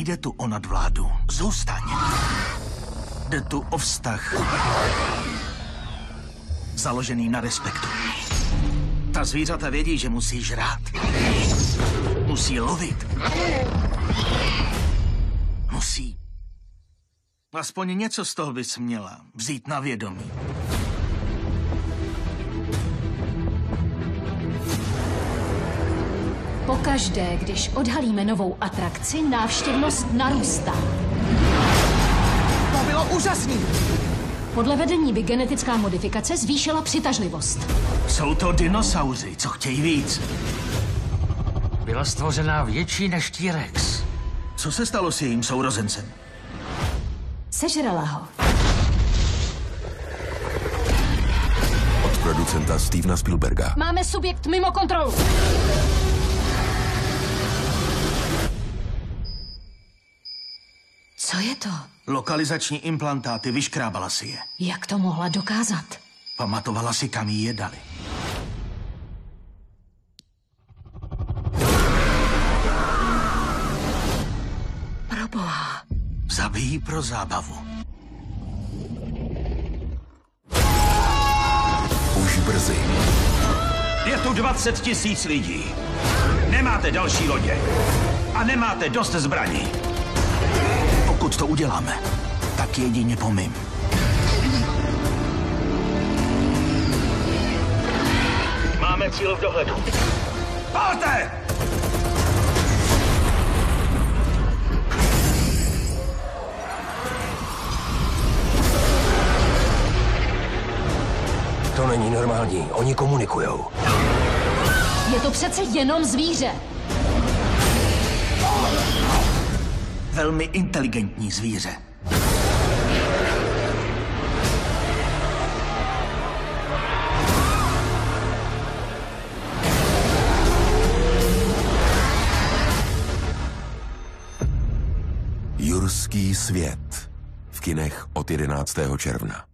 Nejde tu o nadvládu. Zůstaň. Jde tu o vztah. Založený na respektu. Ta zvířata vědí, že musí žrát. Musí lovit. Musí. Aspoň něco z toho bys měla vzít na vědomí. Pokaždé, když odhalíme novou atrakci, návštěvnost narůstá. To bylo úžasný! Podle vedení by genetická modifikace zvýšila přitažlivost. Jsou to dinosauři, co chtějí víc. Byla stvořená větší než T-Rex. Co se stalo s jejím sourozencem? Sežrala ho. Od producenta Stevena Spielberga. Máme subjekt mimo kontrolu. Co je to? Lokalizační implantáty, vyškrábala si je. Jak to mohla dokázat? Pamatovala si, kam jí je dali. Proboha. Zabijí pro zábavu. Už brzy. Je tu 20 000 lidí. Nemáte další lodě. A nemáte dost zbraní. Pokud to uděláme, tak jedině po mým. Máme cíl v dohledu. Palte! To není normální, oni komunikujou. Je to přece jenom zvíře. Velmi inteligentní zvíře. Jurský svět. V kinech od 11. června.